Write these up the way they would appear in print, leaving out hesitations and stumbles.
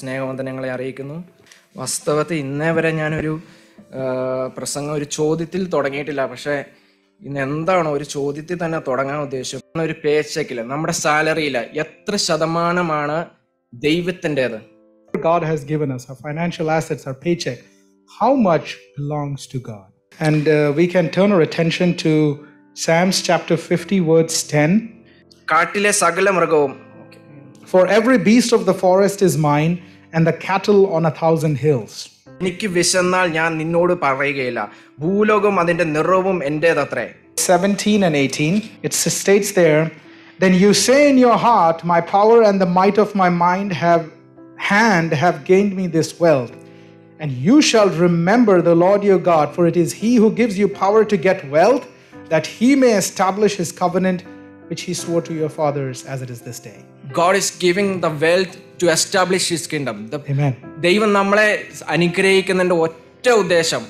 സ്നേഹവന്ദനങ്ങളെ അറിയിക്കുന്നു. വാസ്തവത്തിൽ ഇന്നേ വരെ ഞാനൊരു പ്രസംഗം ഒരു ചോദ്യത്തിൽ തുടങ്ങിയിട്ടില്ല. പക്ഷേ ഇന്ന് എന്താണ് ഒരു ചോദ്യത്തിൽ തന്നെ തുടങ്ങാൻ ഉദ്ദേശിച്ചത്? ഒരു പേ ചെക്കില് നമ്മുടെ സാലറിയില് എത്ര ശതമാനമാണ് ദൈവത്തിൻ്റെത്? God has given us our financial assets, our paycheck. How much belongs to God? And we can turn our attention to Psalms chapter 50 verse 10. കാട്ടിലെ സകല മൃഗവും, For every beast of the forest is mine, and the cattle on 1,000 hills. എനിക്ക് വിശന്നാൽ ഞാൻ നിന്നോട് പറയുകയില്ല, ഭൂലോകം അതിന്റെ നിറവും എന്റേതത്രേ. 17 and 18, it states there, Then you say in your heart, My power and the might of my hand have gained me this wealth. And you shall remember the Lord your God, for it is He who gives you power to get wealth, that He may establish His covenant, which He swore to your fathers, as it is this day. God is giving the wealth to establish His kingdom. Amen. ദൈവം നമ്മളെ അനുഗ്രഹിക്കുന്നതിൻ്റെ ഒറ്റ ഉദ്ദേശം,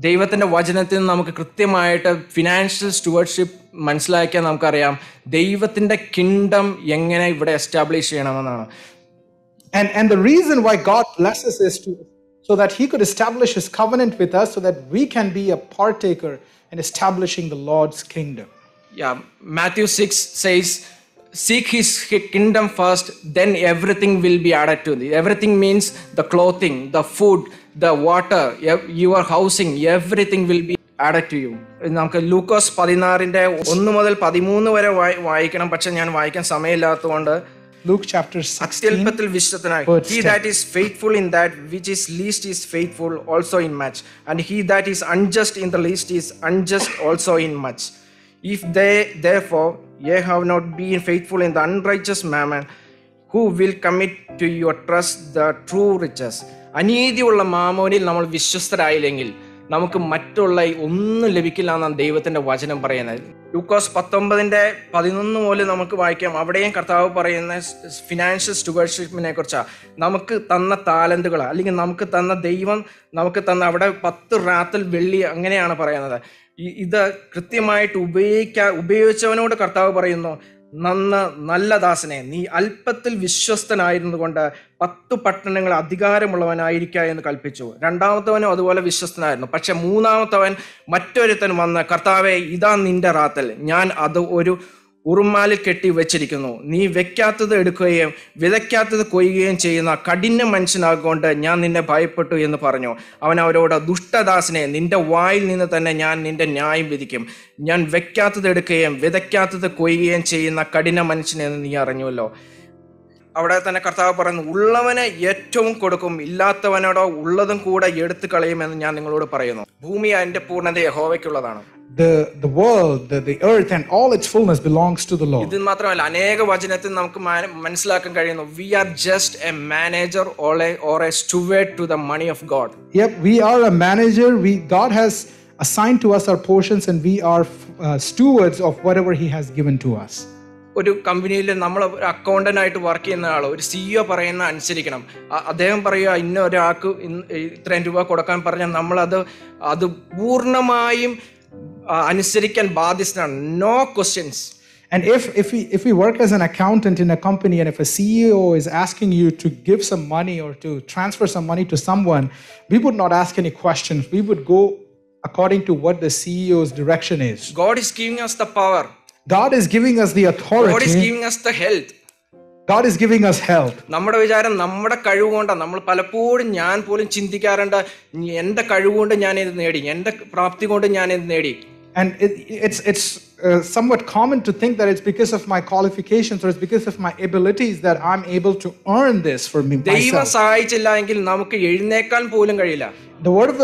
ദൈവത്തിൻ്റെ വചനത്തിൽ നിന്ന് നമുക്ക് കൃത്യമായിട്ട് financial സ്റ്റുവർഷിപ്പ് മനസ്സിലാക്കിയാൽ നമുക്കറിയാം ദൈവത്തിൻ്റെ കിങ്ഡം എങ്ങനെ ഇവിടെ എസ്റ്റാബ്ലിഷ് ചെയ്യണമെന്നാണ്. And the reason why God blesses is so that He could establish His covenant with us, so that we can be a partaker in establishing the Lord's kingdom. Yeah, Matthew 6 says, Seek His kingdom first, then everything will be added to thee. Everything means the clothing, the food, the water, your housing, everything will be added to you. നമുക്ക് ലൂക്കോസ് 16 1 മുതൽ 13 വരെ വായിക്കണം. പക്ഷെ ഞാൻ വായിക്കാൻ സമയമില്ലാത്തതുകൊണ്ട് Luke chapter 16 അത്യല്പത്തിൽ വിശ്വസ്തനായി, He that is faithful in that which is least is faithful also in much, and he that is unjust in the least is unjust also in much. If they therefore ye have not been faithful in the unrighteous mammon, who will commit to your trust the true riches? അനീതിയുള്ള മാമോനിൽ നമ്മൾ വിശ്വസ്തരായില്ലെങ്കിൽ നമുക്ക് മറ്റുള്ള ഒന്നും ലഭിക്കില്ല എന്നാണ് ദൈവത്തിന്റെ വചനം പറയുന്നത്. ലൂക്കോസ് 19:11 മുതൽ നമുക്ക് വായിക്കാം. അവിടെയും കർത്താവ് പറയുന്ന ഫിനാൻഷ്യൽ സ്റ്റുവർഷിപ്പിനെ കുറിച്ചാണ്. നമുക്ക് തന്ന താലന്തുകൾ, അല്ലെങ്കിൽ നമുക്ക് തന്ന ദൈവം നമുക്ക് തന്ന അവിടെ 10 റാത്തൽ വെള്ളി, അങ്ങനെയാണ് പറയുന്നത്. ഇത് കൃത്യമായിട്ട് ഉപയോഗിച്ചവനോട് കർത്താവ് പറയുന്നു, നല്ല ദാസനെ, നീ അല്പത്തിൽ വിശ്വസ്തനായിരുന്നു കൊണ്ട് 10 പട്ടണങ്ങൾ അധികാരമുള്ളവനായിരിക്കുക എന്ന് കൽപ്പിച്ചു. രണ്ടാമത്തവനും അതുപോലെ വിശ്വസ്തനായിരുന്നു. പക്ഷെ മൂന്നാമത്തവൻ മറ്റൊരുത്തൻ വന്ന്, കർത്താവേ, ഇതാ നിന്റെ റാത്തൽ, ഞാൻ അത് ഒരു ഉറുമാലിൽ കെട്ടി വെച്ചിരിക്കുന്നു. നീ വെക്കാത്തത് എടുക്കുകയും വിതയ്ക്കാത്തത് കൊയ്യുകയും ചെയ്യുന്ന കഠിന മനുഷ്യനാകൊണ്ട് ഞാൻ നിന്നെ ഭയപ്പെട്ടു എന്ന് പറഞ്ഞു. അവൻ അവരോട്, ദുഷ്ടദാസനെ, നിന്റെ വായിൽ നിന്ന് തന്നെ ഞാൻ നിന്റെ ന്യായം വിധിക്കും. ഞാൻ വെക്കാത്തത് എടുക്കുകയും വിതയ്ക്കാത്തത് കൊയ്യുകയും ചെയ്യുന്ന കഠിന മനുഷ്യനെന്ന് നീ അറിഞ്ഞുവല്ലോ. അവിടെ തന്നെ കർത്താവ് പറയുന്നു, ഉള്ളവന് ഏറ്റവും കൊടുക്കും, ഇല്ലാത്തവനോടോ ഉള്ളതും കൂടെ എടുത്തു കളയുമെന്ന് ഞാൻ നിങ്ങളോട് പറയുന്നു. ഭൂമി അതിന്റെ പൂർണ്ണത യഹോവയ്ക്കുള്ളതാണ്. The world, the earth and all its fullness belongs to the Lord. ഇത് മാത്രമല്ല, അനേക വചനത്തിൽ നമുക്ക് മനസ്സിലാക്കാൻ കഴിയുന്നു, we are just a manager or a steward to the money of God. Yep, we are a manager. God has assigned to us our portions, and we are stewards of whatever He has given to us. ഒരു കമ്പനിയിൽ നമ്മൾ ഒരു accountant ആയിട്ട് work ചെയ്യുന്ന ആൾ ഒരു CEO പറയുന്ന അനുസരിക്കണം. അദ്ദേഹം പറയുക ഇന്ന ഒരാൾക്ക് ഇത്രയും രൂപ കൊടുക്കാൻ പറഞ്ഞാൽ നമ്മളത് പൂർണ്ണമായും അനുസരിക്കാൻ ബാധ്യസ്ഥനാണ്. No questions. And if we work as an accountant in a company, and if a CEO is asking you to give some money or to transfer some money to someone, we would not ask any questions. We would go according to what the CEO's direction is. God is giving us the power. God is giving us the authority. God is giving us the health. God is giving us health. നമ്മുടെ വിചാരം നമ്മുടെ കഴിവുകൊണ്ടാണ്. നമ്മൾ പലപ്പോഴും, ഞാൻ പോലും ചിന്തിക്കാറുണ്ട്, എൻ്റെ കഴിവുകൊണ്ട് ഞാൻ ഇത് നേടി, എൻ്റെ പ്രാപ്തി കൊണ്ട് ഞാൻ ഇത് നേടി. And it's somewhat common to think that it's because of my qualifications or it's because of my abilities that I'm able to earn this for me myself. ദൈവം സഹായിച്ചില്ല എങ്കിൽ നമുക്ക് എഴുന്നേക്കാൻ പോലും കഴിയില്ല. The word of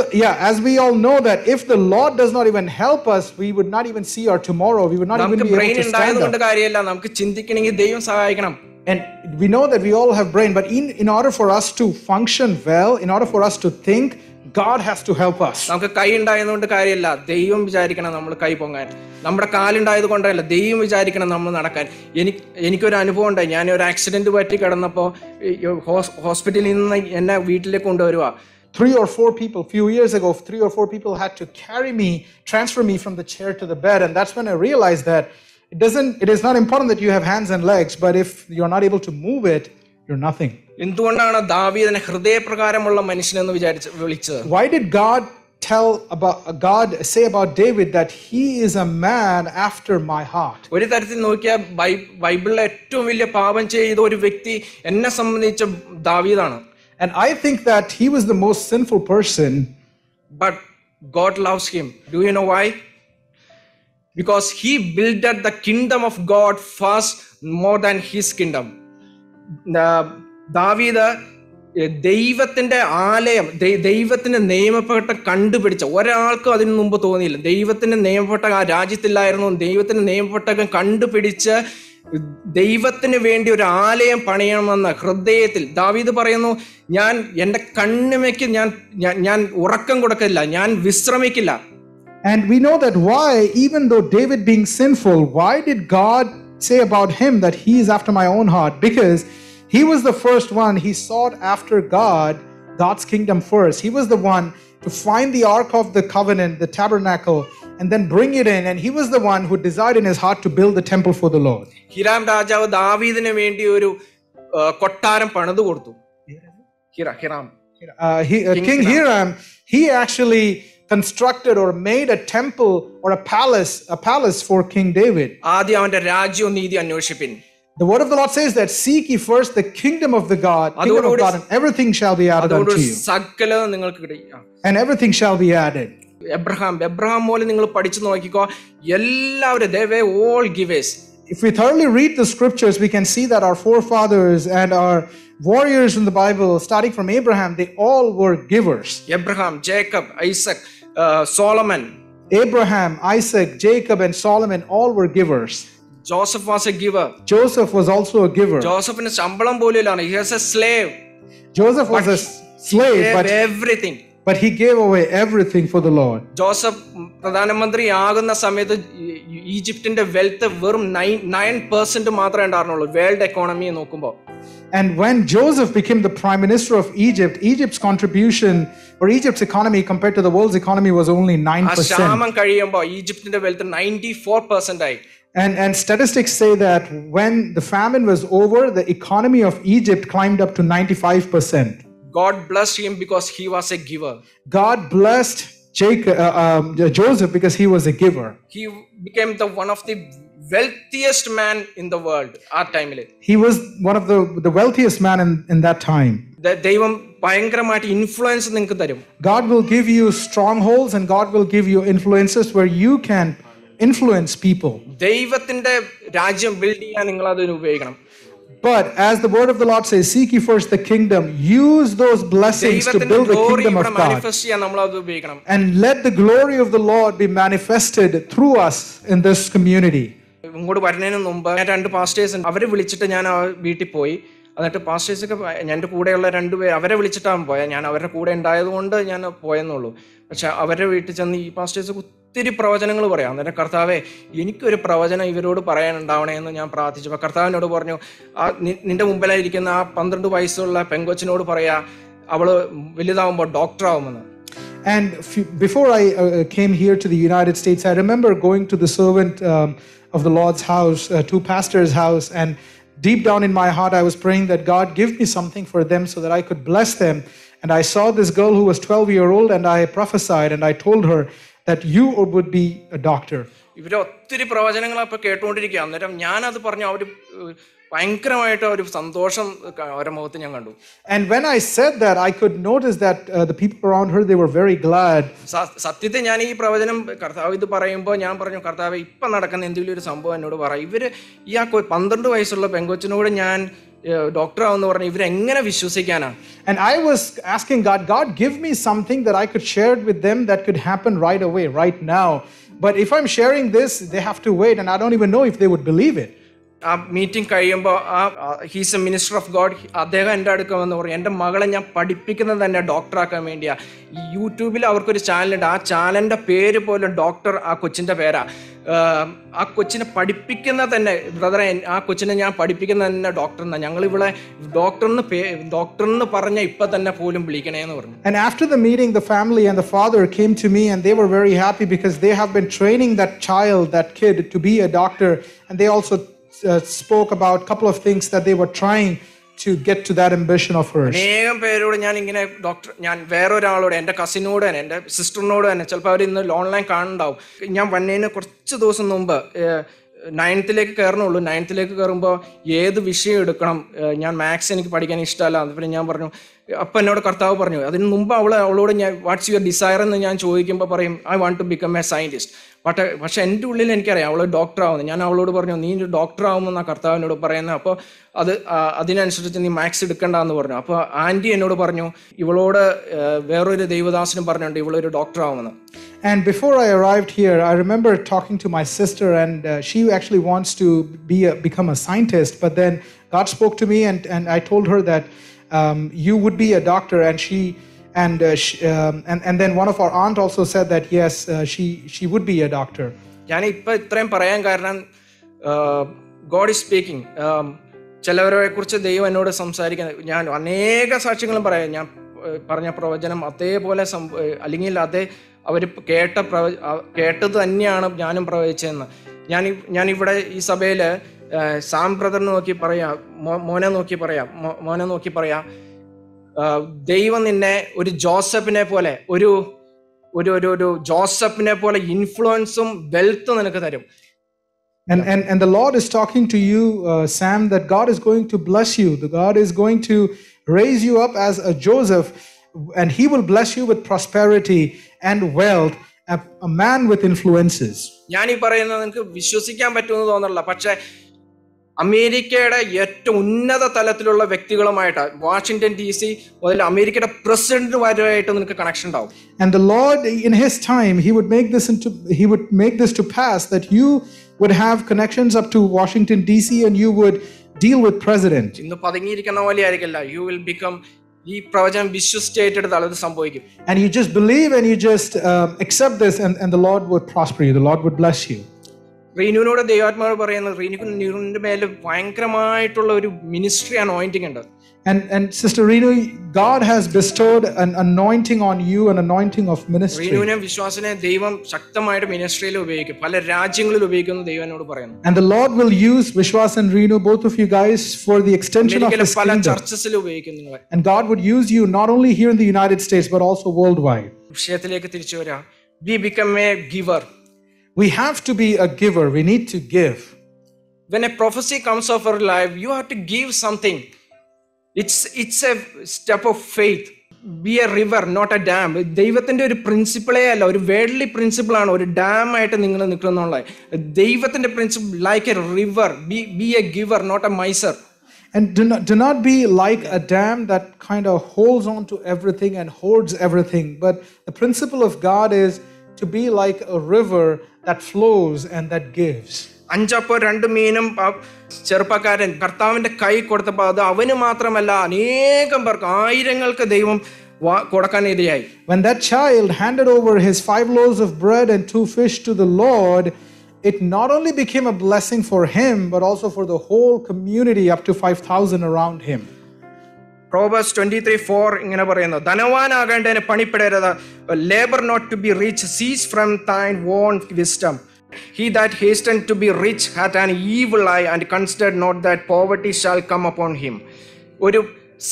as we all know that if the Lord does not even help us, we would not even see our tomorrow. We would not even be able to stand up. കാര്യമില്ല, നമുക്ക് ചിന്തിക്കണമെങ്കിൽ ദൈവം സഹായിക്കണം. And we know that we all have brain, but in order for us to function well, in order for us to think, God has to help us. നമുക്ക് കൈ ഉണ്ടായതുകൊണ്ട് കാര്യമില്ല, ദൈവം വിചാരിക്കണം നമ്മൾ കൈ പൊങ്ങാൻ. നമ്മുടെ കാലുണ്ടായത് കൊണ്ടല്ല, ദൈവം വിചാരിക്കണം നമ്മൾ നടക്കാൻ. എനിക്കൊരു അനുഭവം ഉണ്ടായി. ഞാൻ ഒരു ആക്സിഡന്റ് പറ്റി കിടന്നപ്പോൾ ഹോസ്പിറ്റലിൽ നിന്ന് എന്നെ വീട്ടിലേക്ക് കൊണ്ടുവരുക. 3 or 4 people, few years ago, 3 or 4 people had to transfer me from the chair to the bed, and that's when I realized that it is not important that you have hands and legs, but if you're not able to move it, you're nothing. എന്തുകൊണ്ടാണ് ദാവീദിനെ ഹൃദയപ്രകാരമുള്ള മനുഷ്യനെന്ന് വിളിച്ചത്? Why did God say about David that he is a man after my heart? ഒരു തരത്തിൽ നോക്കിയാൽ ബൈബിളിലെ ഏറ്റവും വലിയ പാപം ചെയ്ത ഒരു വ്യക്തി എന്നെ സംബന്ധിച്ച ദാവീദാണ്. And I think that he was the most sinful person. But God loves him. Do you know why? Because he built the kingdom of God first more than his kingdom. ദാവീദ് ദൈവത്തിന്റെ ആലയം, ദൈവത്തിന്റെ നിയമപ്പെട്ട കണ്ടുപിടിച്ച ഒരാൾക്കും അതിനു മുമ്പ് തോന്നിയില്ല. ദൈവത്തിന്റെ നിയമപ്പെട്ട ആ രാജ്യത്തില്ലായിരുന്നു. ദൈവത്തിന്റെ നിയമപ്പെട്ട കണ്ടുപിടിച്ച് ദൈവത്തിന് വേണ്ടി ഒരു ആലയം പണിയണമെന്ന ഹൃദയത്തിൽ ദാവീദ് പറയുന്നു, ഞാൻ എൻ്റെ കണ്ണിമയ്ക്ക് ഞാൻ ഉറക്കം കൊടുക്കില്ല, ഞാൻ വിശ്രമിക്കില്ല. And we know that why, even though David being sinful, why did God say about him that he is after my own heart? Because he was the first one. He sought after God's kingdom first. He was the one to find the Ark of the Covenant, the tabernacle, and then bring it in. And he was the one who desired in his heart to build the temple for the Lord. ഹിരാം രാജാവ് ദാവീദിന് വേണ്ടി ഒരു കൊട്ടാരം പണിതു കൊടുത്തു. King Hiram, he actually constructed or made a temple or a palace for King David. ആദ്യം അവന്റെ രാജ്യവും നീതി അന്വേഷിപ്പിൻ. The word of the Lord says that seek ye first the kingdom of God, and everything shall be added unto you. And everything shall be added. Abraham പോലെ നിങ്ങൾ പഠിച്ചു നോക്കിക്കോ, എല്ലാവരും they were all givers. If we thoroughly read the scriptures, we can see that our forefathers and our warriors in the Bible, starting from Abraham, they all were givers. Abraham, Jacob, Isaac, Solomon. Abraham, Isaac, Jacob, and Solomon all were givers. Joseph was a giver. Joseph was also a giver. Josephine ശമ്പളം പോലെയാണ്. He was a slave. Joseph was a slave, but everything. But he gave away everything for the Lord. Joseph പ്രധാനമന്ത്രി ആകുന്ന സമയത്ത് ഈജിപ്തിന്റെ wealth വെറും 9% മാത്രമേ ഉണ്ടായിരുന്നുള്ളൂ world economy നോക്കുമ്പോൾ. And when Joseph became the prime minister of Egypt, Egypt's contribution or Egypt's economy compared to the world's economy was only 9%. ക്ഷാമം കഴിയുമ്പോൾ ഈജിപ്തിന്റെ വെൽത്ത് 94% ആയി. And statistics say that when the famine was over, the economy of Egypt climbed up to 95%. God blessed him because he was a giver. God blessed Joseph because he was a giver. He became one of the wealthiest man in the world at time. He was one of the wealthiest man in that time. ദൈവം ഭയങ്കരമായിട്ട് influence നിങ്ങൾക്ക് തരും. God will give you strongholds and God will give you influences where you can influence people. ദൈവത്തിന്റെ രാജ്യം build ചെയ്യാൻ നിങ്ങൾ അതിന് ഉപയോഗിക്കണം. But as the word of the Lord says, seek ye first the kingdom. Use those blessings to build the kingdom of God. And let the glory of the Lord be manifested through us in this community. ഇങ്ങോട്ട് വരുന്നതിന് മുമ്പ് ഞാൻ 2 pastors അവരെ വിളിച്ചിട്ട് ഞാൻ വീട്ടിൽ പോയി. എന്നിട്ട് പാസ്റ്റേഴ്സൊക്കെ എൻ്റെ കൂടെയുള്ള 2 പേര് അവരെ വിളിച്ചിട്ടാണ് പോയത്. ഞാൻ അവരുടെ കൂടെ ഉണ്ടായതുകൊണ്ട് ഞാൻ പോയെന്നുള്ളൂ. പക്ഷെ അവരുടെ വീട്ടിൽ ചെന്ന് ഈ പാസ്റ്റേഴ്സ് ഒത്തിരി പ്രവചനങ്ങൾ പറയാം. അന്നേരം കർത്താവേ എനിക്കൊരു പ്രവചനം ഇവരോട് പറയാനുണ്ടാവണേ എന്ന് ഞാൻ പ്രാർത്ഥിച്ചപ്പോൾ കർത്താവിനോട് പറഞ്ഞു, നിന്റെ മുമ്പിലായിരിക്കുന്ന ആ 12 വയസ്സുള്ള പെങ്കൊച്ചിനോട് പറയാ അവള് വലുതാവുമ്പോൾ ഡോക്ടർ ആവുമെന്ന്. And before I came here to the United States, I remember going to the servant of the Lord's house, to pastor's house, and deep down in my heart I was praying that God give me something for them so that I could bless them. And I saw this girl who was 12-year old and I prophesied and I told her that you would be a doctor. ഇവരെ ഒത്തിരി പ്രവചനങ്ങൾ അപ്പോൾ കേട്ടുകൊണ്ടിരിക്കുക. അന്നേരം ഞാനത് പറഞ്ഞു, അവർ ഭയങ്കരമായിട്ട് ഒരു സന്തോഷം അവരുടെ മുഖത്ത് ഞാൻ കണ്ടു. And when I said that, I could notice that the people around her, they were very glad. സത്യത്തിൽ ഞാൻ ഈ പ്രവചനം കർത്താവ് ഇത് പറയുമ്പോൾ ഞാൻ പറഞ്ഞു, കർത്താവ് ഇപ്പം നടക്കുന്ന എന്തെങ്കിലും ഒരു സംഭവം എന്നോട് പറ. ഇവര് ഈ 12 വയസ്സുള്ള പെങ്കൊച്ചിനോട് ഞാൻ ഡോക്ടർ ആവെന്ന് പറഞ്ഞു, ഇവരെങ്ങനെ വിശ്വസിക്കാനാ? And I was asking God, give me something that I could share with them that could happen right away, right now. But if I'm sharing this, they have to wait, and I don't even know if they would believe it. ആ meeting കഴിയുമ്പോൾ he's A minister of God, അദ്ദേഹം എൻ്റെ അടുക്ക വന്ന് പറയും, എൻ്റെ മകളെ ഞാൻ പഠിപ്പിക്കുന്നത് തന്നെ ഡോക്ടറാക്കാൻ വേണ്ടിയാണ്. ഈ യൂട്യൂബിൽ അവർക്കൊരു ചാനലുണ്ട്, ആ ചാനലിൻ്റെ പേര് പോലും ഡോക്ടർ ആ കൊച്ചിൻ്റെ പേരാ. ആ കൊച്ചിനെ പഠിപ്പിക്കുന്ന തന്നെ ബ്രദറെ, ആ കൊച്ചിനെ ഞാൻ പഠിപ്പിക്കുന്ന തന്നെ ഡോക്ടർ എന്നാ, ഞങ്ങളിവിടെ ഡോക്ടർ എന്ന് പറഞ്ഞ ഇപ്പം തന്നെ പോലും വിളിക്കണേന്ന് പറഞ്ഞു. And after the meeting, the family and the father came to me and they were very happy because they have been training that child, that kid, to be a doctor. And they also spoke about a couple of things that they were trying to get to that ambition of hers. അനേകം പേരോട് ഞാൻ ഇങ്ങനെ ഞാൻ വേറൊരാളോട്, എൻ്റെ കസിനോട് തന്നെ, എൻ്റെ സിസ്റ്ററിനോട് തന്നെ, ചിലപ്പോൾ അവർ ഇന്ന് ഓൺലൈൻ കാണുന്നുണ്ടാവും. ഞാൻ വന്നതിന് കുറച്ച് ദിവസം മുമ്പ് 9th കയറണുള്ളൂ. 9th കയറുമ്പോൾ ഏത് വിഷയം എടുക്കണം, ഞാൻ മാത്സ് എനിക്ക് പഠിക്കാൻ ഇഷ്ടമല്ല. അതുപോലെ ഞാൻ പറഞ്ഞു, അപ്പം എന്നോട് കർത്താവ് പറഞ്ഞു, അതിന് മുമ്പ് അവളോട് ഞാൻ വാട്ട്സ് യുവർ ഡിസയർ എന്ന് ഞാൻ ചോദിക്കുമ്പോൾ പറയും I want to become a scientist. പക്ഷെ എൻ്റെ ഉള്ളിൽ എനിക്കറിയാം അവൾ ഡോക്ടർ ആവുന്നത്. ഞാൻ അവളോട് പറഞ്ഞു, നീ ഡോക്ടർ ആവുമെന്നാണ് കർത്താവിനോട് പറയുന്നത്. അപ്പോൾ അതിനനുസരിച്ച് നീ മാത്സ് എടുക്കണ്ടെന്ന് പറഞ്ഞു. അപ്പോൾ ആൻറ്റി എന്നോട് പറഞ്ഞു, ഇവളോട് വേറൊരു ദൈവദാസനും പറഞ്ഞുകൊണ്ട് ഇവളൊരു ഡോക്ടർ ആവുമെന്ന്. And before I arrived here, I remember talking to my sister, and she actually wants to become a scientist. But then God spoke to me, and I told her that you would be a doctor. And then one of our aunt also said that yes, she would be a doctor. ഞാൻ ഇപ്പം ഇത്രയും പറയാൻ കാരണം God is speaking. ചിലവരെ കുറിച്ച് ദൈവം എന്നോട് സംസാരിക്കാൻ ഞാൻ അനേക സാക്ഷ്യങ്ങളും പറയാം. ഞാൻ പറഞ്ഞ പ്രവചനം അതേപോലെ അല്ലെങ്കിൽ അവർ കേട്ടത് തന്നെയാണ് ഞാനും പ്രവചിച്ചതെന്ന്. ഞാനിവിടെ ഈ സഭയിൽ സാം ബ്രദറിനെ നോക്കി പറയാം, മോനെ നോക്കി പറയാം, ദൈവം നിന്നെ ഒരു ജോസഫിനെ പോലെ ഒരു ജോസഫിനെ പോലെ ഇൻഫ്ലുവൻസും വെൽത്ത് നിനക്ക് തരും. And the Lord is talking to you, Sam, that God is going to bless you. The God is going to raise you up as a Joseph, and He will bless you with prosperity and wealth, a man with influences. ഞാൻ ഈ പറയുന്നത് നിങ്ങൾക്ക് വിശ്വസിക്കാൻ പറ്റുമെന്ന് തോന്നുന്നില്ല, പക്ഷേ അമേരിക്കയുടെ ഏറ്റവും ഉന്നത തലത്തിലുള്ള വ്യക്തികളുമായിട്ട് വാഷിംഗ്ടൺ DC മുതൽ അമേരിക്കയുടെ പ്രസിഡന്റ് വരെയായിട്ട് നിനക്ക് കണക്ഷൻ ഉണ്ടാവും. And the Lord in His time, He would make this to pass, that you would have connections up to Washington DC, and you would deal with president. ഇന്ന് പതുങ്ങിയിരിക്കുന്ന പോലെ ആയിരിക്കില്ല. You will become, ഈ പ്രവചനം വിശ്വസിച്ചേറ്റെടുത്ത് അത് സംഭവിക്കും. And you just believe, and you just accept this, and the Lord would prosper you. The Lord would bless you. റീനുവിനോട് ദൈവാത്മാവ് പറയുന്നത്, റീനുവിന്റെ മേലെ ഭയങ്കരമായിട്ടുള്ള ഒരു മിനിസ്ട്രി അനോയിന്റിംഗ് ഉണ്ട്. And Sister Reenu, God has bestowed an anointing on you, an anointing of ministry. റീനുവിനെ വിശ്വാസിനെ ദൈവം ശക്തമായിട്ട് മിനിസ്ട്രിയിൽ ഉപയോഗിക്കും, പല രാജ്യങ്ങളിൽ ഉപയോഗിക്കുന്നു ദൈവം എന്നോട് പറയുന്നു. And the Lord will use Vishwas and Reenu, both of you guys, for the extension of His പല kingdom. ചർച്ചസിൽ ഉപയോഗിക്കുന്നു നിങ്ങളെ. And God would use you not only here in the United States, but also worldwide. വിഷയത്തിലേക്ക് തിരിച്ചു വരാം. We become a giver. We have to be a giver. We need to give. When a prophecy comes of our life, you have to give something. It's a step of faith. Be a river, not a dam. ദൈവത്തിന്റെ ഒരു പ്രിൻസിപ്പിളേ അല്ല, ഒരു worldly പ്രിൻസിപ്പിളാണ് ഒരു dam ആയിട്ട് നിങ്ങൾ നിൽക്കുന്നുള്ള. ദൈവത്തിന്റെ principle like A river. Be a giver, not a miser. And do not be like a dam that kind of holds on to everything and hoards everything. But the principle of God is to be like a river that flows and that gives. 5 2 മീനും ചെറുപ്പക്കാരൻ കർത്താവിന്റെ കൈ കൊടുത്തപ്പോൾ അത് അവന് മാത്രമല്ല അനേകം പേർക്ക്, ആയിരങ്ങൾക്ക് ദൈവം കൊടുക്കാൻ ഇടയായി. When that child handed over his 5 loaves of bread and 2 fish to the Lord, it not only became a blessing for him, but also for the whole community, up to 5,000 around him. Proverbs 23:4 ഇങ്ങനെ പറയുന്നു, ധനവാനാകേണ്ടതിന് പണിപ്പെടരുത്, labor not to be rich, cease from thine own wisdom. He that hastened to be rich hath an evil eye, and considered not that poverty shall come upon him. ഒരു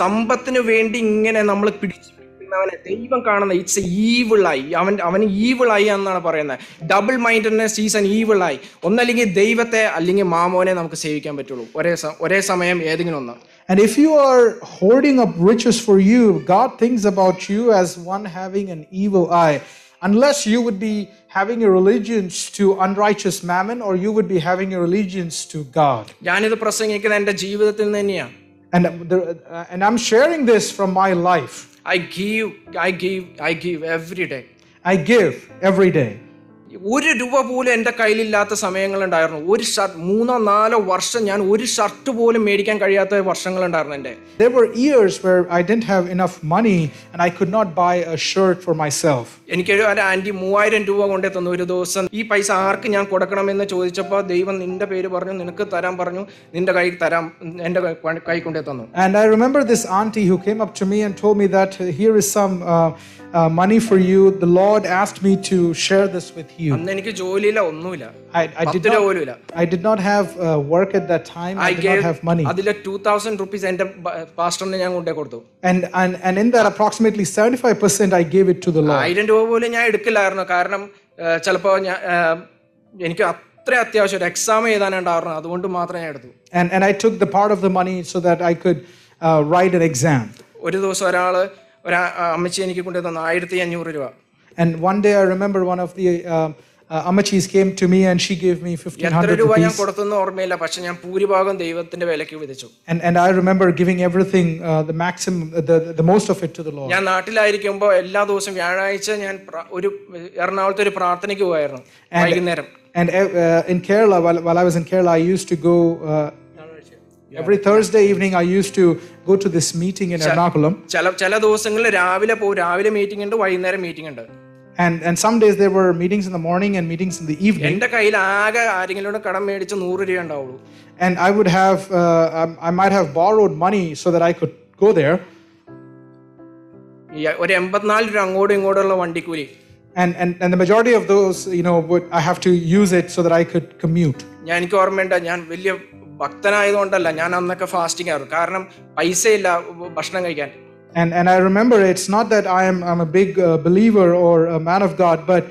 സമ്പത്തിന് വേണ്ടി ഇങ്ങനെ നമ്മൾ പിടിച്ചിരിക്കുന്നവനെ ദൈവം കാണുന്ന it's A evil I. അവന് evil I എന്നാണ് പറയുന്നത്. Double mindedness is an evil I. ഒന്നല്ലെങ്കിൽ ദൈവത്തെ അല്ലെങ്കിൽ മാമോനെ നമുക്ക് സേവിക്കാൻ പറ്റുള്ളൂ ഒരേ സമയം ഏതെങ്കിലും ഒന്ന്. And if you are hoarding up riches for you, God thinks about you as one having an evil eye. Unless you would be having your allegiance to unrighteous mammon, or you would be having your allegiance to God. ഞാനിത് പ്രസംഗിക്കുന്നത് എൻ്റെ ജീവിതത്തിൽ നിന്ന് തന്നെയാണ്. And I'm sharing this from my life. I give every day. I give every day. ₹1 പോലും എൻ്റെ കയ്യിലില്ലാത്ത സമയങ്ങളുണ്ടായിരുന്നു. 3-4 വർഷം ഞാൻ ഒരു ഷർട്ട് പോലും മേടിക്കാൻ കഴിയാത്ത വർഷങ്ങളുണ്ടായിരുന്നു എൻ്റെ. There were years where I didn't have enough money and I could not buy a shirt for myself. എനിക്കൊരു ആൻറ്റി ₹3000 കൊണ്ടേ തന്നു ഒരു ദിവസം. ഈ പൈസ ആർക്ക് ഞാൻ കൊടുക്കണമെന്ന് ചോദിച്ചപ്പോൾ ദൈവം നിന്റെ പേര് പറഞ്ഞു, നിനക്ക് തരാൻ പറഞ്ഞു, നിന്റെ കൈ തരാം, എൻ്റെ കൈ കൊണ്ടേ തന്നു. And I remember this auntie who came up to me and told me that here is some money for you. The Lord asked me to share this with you. you. അന്ന് എനിക്ക് ജോലിയില്ല, ഒന്നുമില്ല, I did not have work at that time. I did not have money. അതിലെ 2000 rupees എന്റെ പാസ്റ്ററിന് ഞാൻ കൊണ്ടേ കൊടുത്തു. And in that approximately 75% I gave it to the Lord. 1000 രൂപ പോലും ഞാൻ എടുക്കില്ലായിരുന്നു. കാരണം ചിലപ്പോ എനിക്ക് അത്ര അത്യാവശ്യം ഒരു എക്സാം എഴുതാനുണ്ടായിരുന്നു, അതുകൊണ്ട് മാത്രം ഞാൻ എടുത്തു. And I took the part of the money so that I could write an exam. ഒരു ദിവസം ഒരു അമ്മച്ചി എനിക്ക് കൊണ്ടുവന്നു 1500 രൂപ. And one day I remember one of the Amachis came to me and she gave me 1500 രൂപ ഞാൻ rupees. കൊടുത്തെന്ന് ഓർമ്മയില്ല, പക്ഷെ ഞാൻ ഭൂരിഭാഗം ദൈവത്തിന്റെ വിലയ്ക്ക് വിധിച്ചു. And I remember giving everything, the maximum, the most of it to the Lord. ഞാൻ നാട്ടിലായിരിക്കുമ്പോൾ എല്ലാ ദിവസവും വ്യാഴാഴ്ച ഞാൻ ഒരു എറണാകുളത്ത് ഒരു പ്രാർത്ഥനയ്ക്ക് പോയായിരുന്നു വൈകുന്നേരം. And in Kerala, while I was in Kerala, I used to go every Thursday evening. I used to go to this meeting in Ernakulam. ചില ദിവസങ്ങളിൽ രാവിലെ മീറ്റിംഗ് ഉണ്ട്, വൈകുന്നേരം മീറ്റിംഗ് ഉണ്ട്. And some days there were meetings in the morning and meetings in the evening. എന്റെ കയ്യിൽ ആകെ ആരെങ്കിലും കടം മേടിച്ച് 100 രൂപ ഉണ്ടാവുള്ളൂ. And I would have I might have borrowed money so that I could go there. ഒരു 84 രൂപ അങ്ങോട്ടും ഇങ്ങോട്ടുള്ള വണ്ടിക്കൂലി. And the majority of those, I have to use it so that I could commute. എനിക്ക് ഓർമ്മയുണ്ട്, ഞാൻ വലിയ ഭക്തനായതുകൊണ്ടല്ല, ഞാൻ അന്നൊക്കെ ഫാസ്റ്റിംഗ് ആയിരുന്നു. കാരണം പൈസയില്ല ഭക്ഷണം കഴിക്കാൻ. And I remember, it's not that I'm a big believer or a man of God, but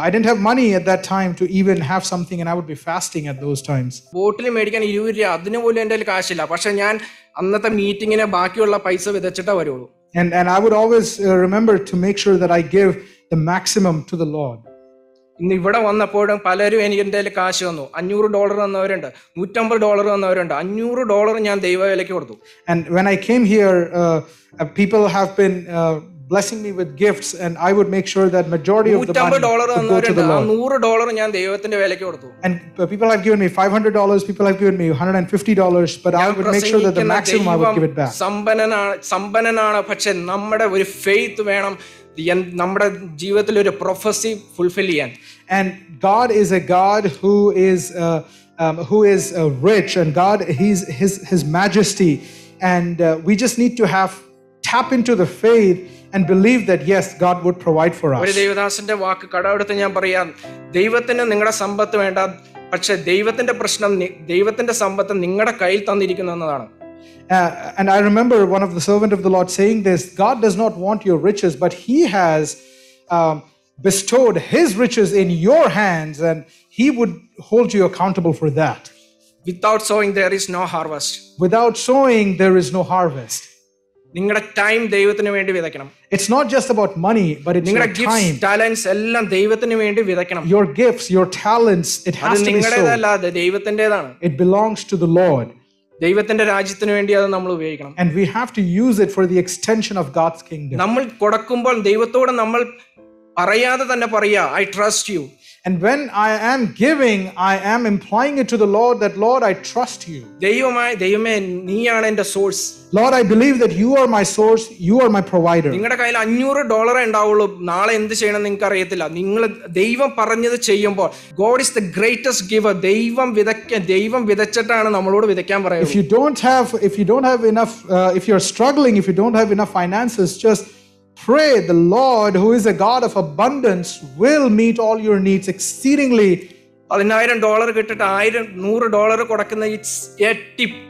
I didn't have money at that time to even have something, and I would be fasting at those times. ബോട്ടിൽ മേടിക്കാൻ 20 രൂപ, അതിന് പോലും എൻ്റെ കയ്യിൽ കാശില്ല. പക്ഷെ ഞാൻ അന്നത്തെ മീറ്റിങ്ങിന് ബാക്കിയുള്ള പൈസ വിതച്ചിട്ടേ വരുള്ളൂ. And I would always remember to make sure that I give the maximum to the Lord. ഇന്ന് ഇവിടെ വന്നപ്പോഴും പലരും എനിക്ക് എൻ്റെ കയ്യിൽ കാശ് തന്നു. $500 തന്നവരുണ്ട്, $150 തന്നവരുണ്ട്. $500 ഞാൻ ദൈവവേലയ്ക്ക് കൊടുത്തു. And when I came here, people have been blessing me with gifts, and I would make sure that majority of the money would go to the Lord. $100 ഞാൻ ദൈവത്തിന്റെ വേലയ്ക്ക് കൊടുത്തു. And people have given me $500, people have given me $150, but I would make sure that the maximum I would give it back. സമ്പന്നനാണ്, പക്ഷെ നമ്മുടെ ഒരു faith വേണം നമ്മുടെ ജീവിതത്തിൽ ഒരു പ്രൊഫസി ഫുൾഫിൽ ചെയ്യാൻ. And God is a God who is rich, and God, his majesty, and we just need to tap into the faith and believe that yes, God would provide for us. ഒരു ദൈവദാസന്റെ വാക്ക് കടമെടുത്ത് ഞാൻ പറയാം, ദൈവത്തിന് നിങ്ങളുടെ സമ്പത്ത് വേണ്ട, പക്ഷെ ദൈവത്തിന്റെ പ്രശ്നം ദൈവത്തിന്റെ സമ്പത്ത് നിങ്ങളുടെ കയ്യിൽ തന്നിരിക്കുന്നു എന്നതാണ്. And I remember one of the servant of the Lord saying this: God does not want your riches, but He has bestowed His riches in your hands, and He would hold you accountable for that. Without sowing there is no harvest. Without sowing there is no harvest. നിങ്ങളുടെ time ദൈവത്തിന് വേണ്ടി വിതയ്ക്കണം. It's not just about money, but it's your time. Talents എല്ലാം ദൈവത്തിന് വേണ്ടി വിതയ്ക്കണം. Your gifts, your talents, it has to be നിങ്ങളുടേതല്ല, അത് ദൈവത്തിന്റേതാണ്. It belongs to the Lord. ദൈവത്തിന്റെ രാജ്യത്തിന് വേണ്ടി അത് നമ്മൾ ഉപയോഗിക്കണം. And we have to use it for the extension of God's kingdom. നമ്മൾ കൊടുക്കുമ്പോൾ ദൈവത്തോട് നമ്മൾ പറയാതെ തന്നെ പറയാ, I trust you. And when I am giving, I am implying it to the Lord that, Lord, I trust you. ദൈവമേ നീയാണ് എൻ്റെ source. Lord, I believe that you are my source, you are my provider. നിങ്ങളുടെ കയ്യിൽ $500 ഉണ്ടാവുള്ളൂ, നാളെ എന്ത് ചെയ്യണം നിങ്ങൾക്ക് അറിയത്തില്ല. നിങ്ങൾ ദൈവം പറഞ്ഞത് ചെയ്യുമ്പോൾ, God is the greatest giver. ദൈവം വിതച്ചിട്ടാണ് നമ്മളോട് വിതയ്ക്കാൻ പറയുന്നത്. If you don't have enough, if you're struggling, if you don't have enough finances, just pray. The Lord, who is a God of abundance, will meet all your needs exceedingly. $10,000 കിട്ടിട്ട് $100 കൊടുക്കുന്ന it's A tip.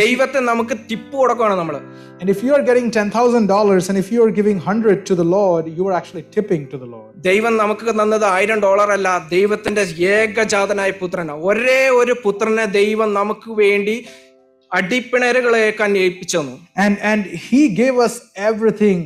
ദൈവത്തെ നമുക്ക് tip കൊടുക്കുകയാണ് നമ്മൾ. And if you are getting $10,000 and if you are giving 100 to the Lord, you are actually tipping to the Lord. ദൈവം നമുക്ക് തന്നത് $1,000 അല്ല, ദൈവത്തിന്റെ ഏകജാതനായ പുത്രനാണ്. ഒരേ ഒരു പുത്രനെ ദൈവം നമുക്ക് വേണ്ടി അടിപ്പിണരുകളേക്കാൻ ഏൽപ്പിച്ചു തന്നു. And he gave us everything.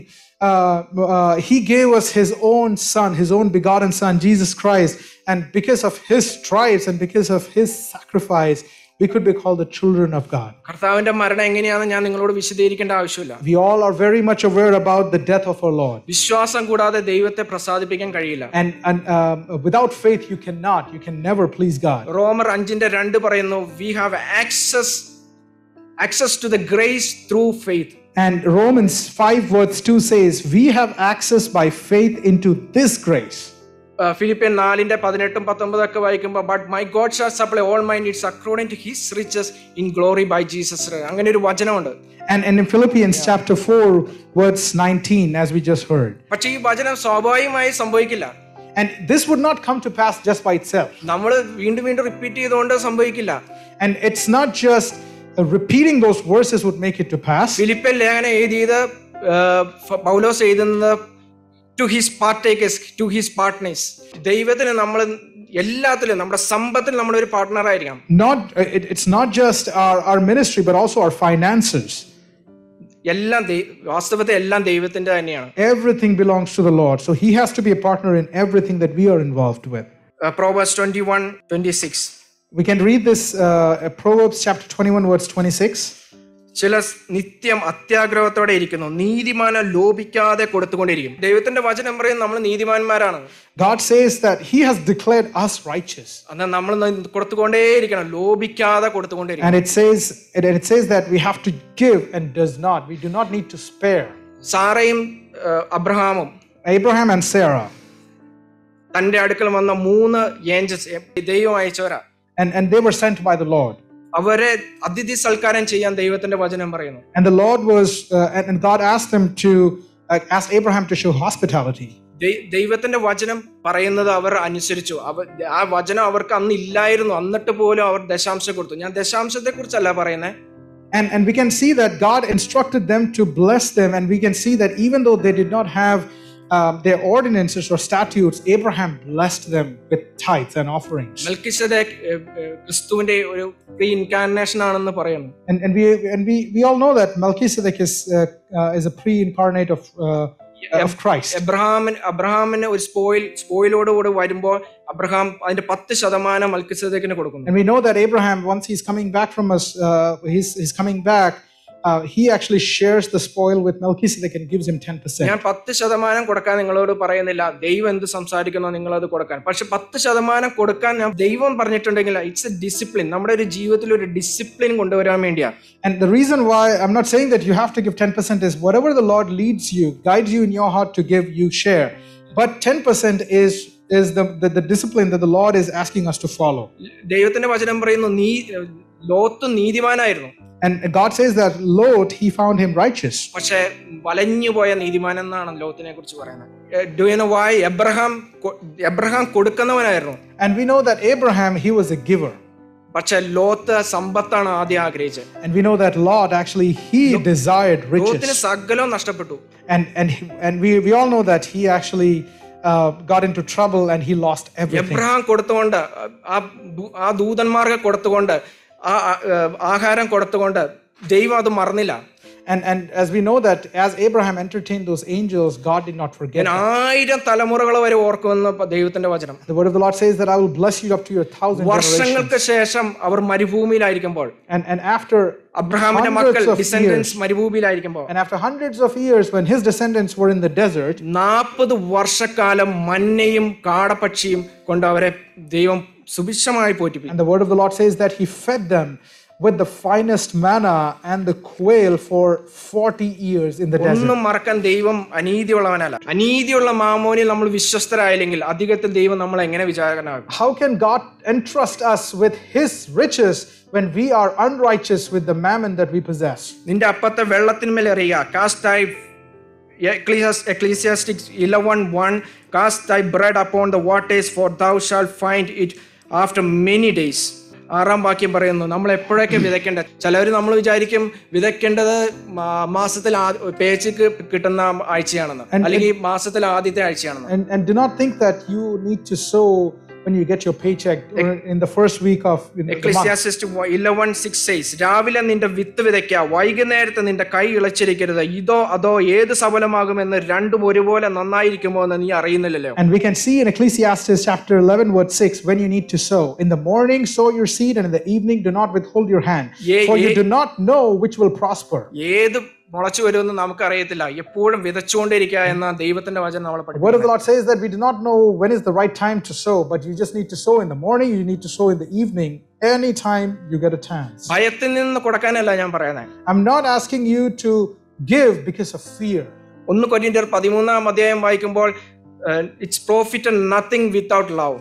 He gave us his own son, his own begotten son, Jesus Christ. And because of his stripes and because of his sacrifice, we could be called the children of God. കർത്താവിന്റെ മരണം എങ്ങനെയാണെന്ന് ഞാൻ നിങ്ങളോട് വിശദീകരിക്കേണ്ട ആവശ്യമില്ല. We all are very much aware about the death of our Lord. വിശ്വാസം കൂടാതെ ദൈവത്തെ പ്രസാദിപ്പിക്കാൻ കഴിയില്ല. And without faith you can never please God. റോമർ 5:2 പറയുന്നു, we have access to the grace through faith. And Romans 5:2 says, we have access by faith into this grace. Philippian 4:18-19 വായിക്കുമ്പോൾ, but my God shall supply all my needs according to his riches in glory by Jesus. അങ്ങനെ ഒരു വചനമുണ്ട്. And in Philippians chapter 4 verse 19, as we just heard. പക്ഷേ ഈ വചനം സ്വാഭാവികമായി സംഭവിക്കില്ല. And this would not come to pass just by itself. നമ്മൾ വീണ്ടും വീണ്ടും റിപ്പീറ്റ് ചെയ്തുകൊണ്ട് സംഭവിക്കില്ല. And it's not just repeating those verses would make it to pass. Philippian ലേഖനം എഴുതിയത് പൗലോസ് എഴുതുന്നത് to his partakers, to his partners. ദൈവത്തിന് നമ്മൾ എല്ലാത്തിലും, നമ്മുടെ സമ്പത്തിൽ നമ്മളൊരു പാർട്ട്ണർ ആയിരിക്കണം. It's not just our ministry but also our finances. എല്ലാം വാസ്തവത്തിൽ എല്ലാം ദൈവത്തിന്റെ തന്നെയാണ്. Everything belongs to the Lord, so he has to be a partner in everything that we are involved with. Proverbs 21:26. We can read this Proverbs chapter 21 verse 26. ചില നിത്യം അത്യാഗ്രഹത്തോടെ ഇരിക്കുന്നു, നീതിമാനെ ലോപിക്കാതെ കൊടുത്തുകൊണ്ടിരിക്കും. ദൈവത്തിന്റെ വചനം പറയും നമ്മൾ നീതിമാന്മാരാണ്. God says that he has declared us righteous. എന്നാൽ നമ്മൾ കൊടുത്തുകൊണ്ടേയിരിക്കണം, ലോപിക്കാതെ കൊടുത്തുകൊണ്ടേയിരിക്കണം. And it says that we have to give and we do not need to spare. സാറയും അബ്രഹാമും, Abraham and Sarah, തന്റെ അടുക്കൽ വന്ന 3 ഏഞ്ചൽസ് ദൈവം അയച്ചവരാ. And they were sent by the Lord. അവരെ അതിഥി സൽക്കാരം ചെയ്യാൻ ദൈവത്തിന്റെ വചനം പറയുന്നു. And the Lord was and God asked them to ask Abraham to show hospitality. ദൈവത്തിന്റെ വചനം പറയുന്നത് അവർ അനുസരിച്ചു. ആ വചനം അവർക്ക് അന്ന് ഇല്ലായിരുന്നു, എന്നിട്ട് പോലും അവർ ദശാംശം കൊടുത്തു. ഞാൻ ദശാംശത്തെ കുറിച്ചല്ല പറയുന്നത്. And we can see that God instructed them to bless them, and we can see that even though they did not have their ordinances or statutes, Abraham blessed them with tithes and offerings. മെൽക്കിസെദെക്ക് ക്രിസ്തുവിന്റെ ഒരു pre ഇൻകാർനേഷൻ ആണെന്ന് പറയുന്നു. And we all know that Melchizedek is a pre-incarnate of Christ. അബ്രഹാമിന് ഒരു സ്പോയിലോട് വരുമ്പോൾ Abraham അതിന്റെ 10% മെൽക്കിസെദെക്കിന് കൊടുക്കുന്നു. And we know that Abraham, once he's coming back from us, he's coming back. He actually shares the spoil with Melchizedek and gives him 10%. ഞാൻ 10% കൊടുക്കാൻ നിങ്ങളോട് പറയുന്നില്ല, ദൈവം എന്ത് സംസാരിക്കുന്നോ നിങ്ങളത് കൊടുക്കാൻ. പക്ഷെ 10% കൊടുക്കാൻ ഞാൻ ദൈവം പറഞ്ഞിട്ടുണ്ടെങ്കിൽ ഇറ്റ്സ് എ ഡിസിപ്ലിൻ. നമ്മുടെ ഒരു ജീവിതത്തിൽ ഒരു ഡിസിപ്ലിൻ കൊണ്ടുവരാൻ വേണ്ടിയാ. And the reason why I'm not saying that you have to give 10% is whatever the Lord leads you, guides you in your heart to give, you share. But 10% is the discipline that the Lord is asking us to follow. ദൈവത്തിന്റെ വചനം പറയുന്നു Lot നീതിമാനായിരുന്നു. And God says that Lot, he found him righteous. പക്ഷേ വലഞ്ഞുപോയ നീതിമാൻ എന്നാണ് ലോത്തിനെ കുറിച്ച് പറയുന്നത്. Do you know why? Abraham കൊടുക്കുന്നവനായിരുന്നു. And we know that Abraham, he was a giver. പക്ഷേ ലോത്ത് സമ്പത്താണ് ആദ്യം ആഗ്രഹിച്ചത്. And we know that Lot actually he desired riches. ലോത്തിന് സകലവും നഷ്ടപ്പെട്ടു. And we all know that he actually got into trouble and he lost everything. Abraham കൊടുത്തുകൊണ്ട് ആ ദൂതന്മാർക്ക് കൊടുത്തുകൊണ്ട് ആഹാരം കൊടുത്തുകൊണ്ട് ദൈവം അത് മറന്നില്ല. And as we know that as Abraham entertained those angels, God did not forget them. 1000 തലമുറകൾ വരെ ഓർക്കുമെന്ന് ദൈവത്തിന്റെ വചനം. The word of the Lord says that I will bless you up to your 1000 generations. വർഷങ്ങൾക്ക് ശേഷം അവർ മരുഭൂമിയിലായിരിക്കുമ്പോൾ, and after അബ്രഹാമിന്റെ മക്കൾ descendants മരുഭൂമിയിലായിരിക്കുമ്പോൾ, and after hundreds of years when his descendants were in the desert, 40 വർഷക്കാലം മന്നയും കാടപ്പക്ഷിയും കൊണ്ട് അവരെ ദൈവം സുഭിക്ഷമായി പോറ്റിപ്പിച്ചു. And the word of the Lord says that he fed them with the finest manna and the quail for 40 years in the desert. ഒന്നും മറക്കാൻ ദൈവം അനീതിയുള്ളവനല്ല. അനീതിയുള്ള മാമോനിൽ നമ്മൾ വിശ്വസ്തരായില്ലെങ്കിൽ അധികത്തിൽ ദൈവം നമ്മളെ എങ്ങനെ വിചാരകനാകും? How can God entrust us with his riches when we are unrighteous with the mammon that we possess? നിന്റെ അപ്പത്തെ വെള്ളത്തിന്മേൽ എറിയുക. Cast thy Ecclesiastes 11:1 Cast thy bread upon the waters, for thou shalt find it after many days. 6-ാം വാക്യം പറയുന്നു നമ്മൾ എപ്പോഴൊക്കെ വിതയ്ക്കേണ്ടത്. ചിലവർ നമ്മൾ വിചാരിക്കും വിതയ്ക്കേണ്ടത് മാസത്തിൽ പേച്ചിക്ക് കിട്ടുന്ന ആഴ്ചയാണെന്ന്, അല്ലെങ്കിൽ മാസത്തിൽ ആദ്യത്തെ ആഴ്ചയാണെന്ന്. And do not think that you need to sow when you get your paycheck or in the first week of Ecclesiastes 11:6 says, രാവിലെ നിന്റെ വിത്ത് വിതയ്ക്കുക, വൈകുന്നേരത്തെ നിന്റെ കൈ ഇളച്ചിരിക്കരുത്, ഇതോ അതോ ഏത് സഫലമാകുമെന്ന് രണ്ടും ഒരുപോലെ നന്നായിരിക്കുമോ എന്ന് നീ അറിയുന്നില്ലല്ലോ. And we can see in Ecclesiastes chapter 11 verse 6 when you need to sow. In the morning sow your seed, and in the evening do not withhold your hand, for you do not know which will prosper. ഏത് മുളച്ചു വരുമെന്ന് നമുക്കറിയത്തില്ല, എപ്പോഴും വിതച്ചുകൊണ്ടിരിക്കുക എന്ന ദൈവത്തിന്റെ വചനം നമ്മളെ പഠിപ്പിക്കുന്നു. Word of the Lord says that we do not know when is the right time to sow, but you just need to sow in the morning, you need to sow in the evening, anytime you get a chance. ഭയത്തിൽ നിന്ന് കൊടുക്കാനല്ല ഞാൻ പറയുന്നത്. I'm not asking you to give because of fear. 1 കൊരിന്ത്യർ 13-ാം അധ്യായം വായിക്കുമ്പോൾ it's profit nothing without love.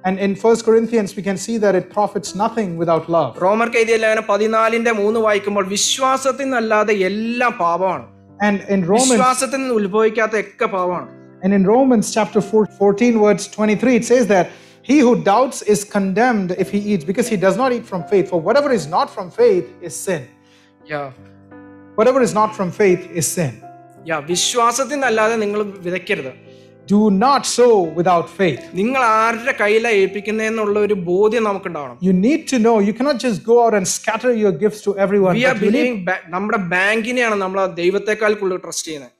And in 1 Corinthians we can see that it profits nothing without love. റോമർക്ക് എഴുതിയ ലേഖനം 14:3 വായിക്കുമ്പോൾ വിശ്വാസത്തിൽ നിന്നല്ലാതെ എല്ലാം പാപമാണ്. And in Romans, വിശ്വാസത്തിൽ നിന്ന് ഉത്ഭവിക്കാത്ത ഒക്കെ പാപമാണ്. And in Romans chapter 14 verse 23, it says that he who doubts is condemned if he eats, because he does not eat from faith. For whatever is not from faith is sin. Yeah. Whatever is not from faith is sin. Yeah, വിശ്വാസത്തിൽ നിന്നല്ലാതെ നിങ്ങൾ വിതയ്ക്കരുത്. Do not sow without faith. നിങ്ങൾ ആരുടെ കയ്യിലാണ് ഏൽപ്പിക്കുന്നതെന്നുള്ള ഒരു ബോധ്യം നമുക്കുണ്ടാവണം. You need to know. You cannot just go out and scatter your gifts to everyone. We are believing നമ്മുടെ ബാങ്കിനെയാണ് നമ്മൾ ദൈവത്തെക്കാൾ കൂടുതൽ ട്രസ്റ്റ് ചെയ്യുന്നത്.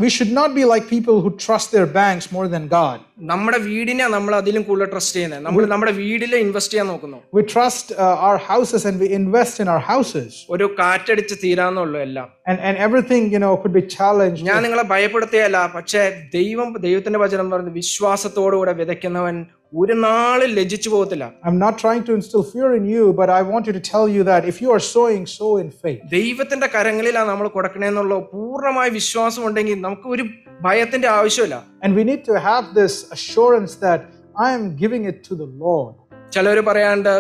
We should not be like people who trust their banks more than God. നമ്മുടെ വീടിനെ നമ്മൾ അതിലും കൂടുതൽ trust ചെയ്യുന്നത്. നമ്മൾ നമ്മുടെ വീടിൽ ഇൻവെസ്റ്റ് ചെയ്യാൻ നോക്കുന്നു. We trust our houses and we invest in our houses. ഒരു കാറ്റടിച്ച് തീരാന്നുള്ളൂ എല്ലാം. And everything, could be challenged. ഞാൻ നിങ്ങളെ ഭയപ്പെടുത്തുകയല്ല, പക്ഷേ ദൈവത്തിന്റെ വചനം പറയുന്നത് വിശ്വാസത്തോടുകൂടെ വിതയ്ക്കുന്നവൻ ഒരു നാളിൽ ലജ്ജിച്ചു പോകത്തില്ല. I'm not trying to instill fear in you, but I want you to tell you that if you are sowing, sow in faith. ദൈവത്തിന്റെ കരങ്ങളിലാണ് നമ്മൾ കൊടുക്കണേന്നുള്ള പൂർണ്ണമായ വിശ്വാസം ഉണ്ടെങ്കിൽ നമുക്ക് ഒരു ഭയത്തിന്റെ ആവശ്യമില്ല. And we need to have this assurance that I am giving it to the Lord. ചിലർ പറയാണ്ട്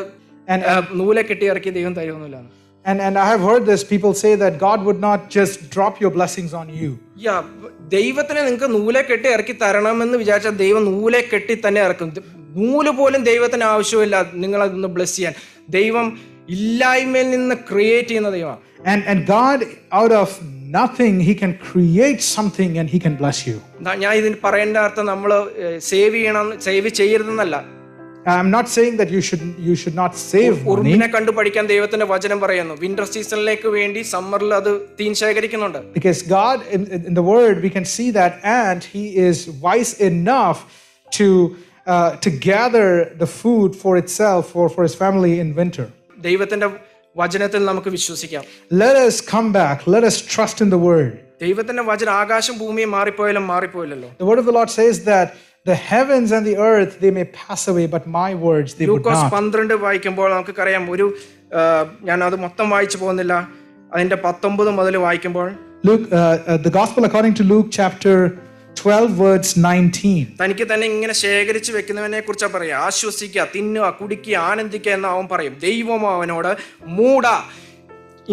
നൂലെ കെട്ടി ഇറക്കി ദൈവം തരുമെന്നില്ല. And I have heard this, people say that God would not just drop your blessings on you. Yeah, ദൈവത്തിനെ നിങ്ങൾക്ക് നൂലെ കെട്ടി ഇറക്കി തരണമെന്ന് വിചാരിച്ചാൽ ദൈവം നൂലെ കെട്ടി തന്നെ ഇറക്കും. നൂല് പോലും ദൈവത്തിന് ആവശ്യമില്ല നിങ്ങൾ അതൊന്ന് ബ്ലെസ് ചെയ്യാൻ. ദൈവം ഇല്ലായ്മയിൽ നിന്ന് ക്രിയേറ്റ് ചെയ്യുന്ന ദൈവമാണ്. And God, out of nothing, he can create something and he can bless you. ഞാൻ ഇതിന് പറയേണ്ട അർത്ഥം നമ്മൾ save ചെയ്യരുതെന്നല്ല. I'm not saying that you should not save money. ഉറുമ്പിനെ കണ്ടു പഠിക്കാൻ ദൈവത്തിന്റെ വചനം പറയുന്നു. വിന്റർ സീസണിലേക്ക് വേണ്ടി സമ്മറിൽ അത് തീൻ ശേഖരിക്കുന്നുണ്ട്. Because God, in the word, we can see that ant, he is wise enough to gather the food for itself for his family in winter. ദൈവത്തിന്റെ വചനത്തിൽ നമുക്ക് വിശ്വസിക്കാം. Let us come back. Let us trust in the word. ദൈവത്തിന്റെ വചനം ആകാശം ഭൂമിയും മാറിപ്പോയല്ലോ. The word of the Lord says that the heavens and the earth, they may pass away, but my words, they would not. ലൂക്കോസ് 12 വായിക്കുമ്പോൾ നമുക്കറിയാം, ഞാൻ അത് മൊത്തം വായിച്ചു പോകുന്നില്ല, അതിന്റെ 19 മുതൽ വായിക്കുമ്പോൾ the gospel according to Luke chapter 12 verse 19. തനിക്ക് തന്നെ ഇങ്ങനെ ശേഖരിച്ചു വെക്കുന്നവനെ കുറിച്ചാ പറയാ. ആശ്വസിക്കുക, തിന്നുക, കുടിക്കുക, ആനന്ദിക്കുക എന്ന് അവൻ പറയും. ദൈവം അവനോട് മൂഢ,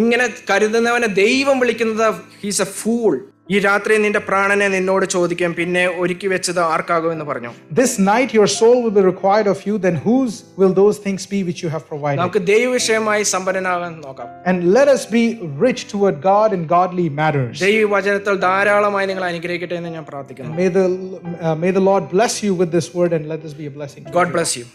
ഇങ്ങനെ കരുതുന്നവനെ ദൈവം വിളിക്കുന്നത് ഹീസ് എ ഫൂൾ. ഈ രാത്രി നിന്റെ പ്രാണനെ നിന്നോട് ചോദിക്കാം, പിന്നെ ഒരുക്കി വെച്ചത് ആർക്കാകും എന്ന് പറഞ്ഞു. This night your soul will be required of you, then whose will those things be which you have provided? നമുക്ക് ദൈവവിഷയമായി സമ്പന്നനാകാൻ നോക്കാം. And let us be rich toward God in godly matters. ദൈവവചനത്തിൽ ധാരാളമായി നിങ്ങൾ അനുഗ്രഹിക്കട്ടെ എന്ന് ഞാൻ പ്രാർത്ഥിക്കുന്നു. May the Lord bless you with this word and let this be a blessing. God bless you.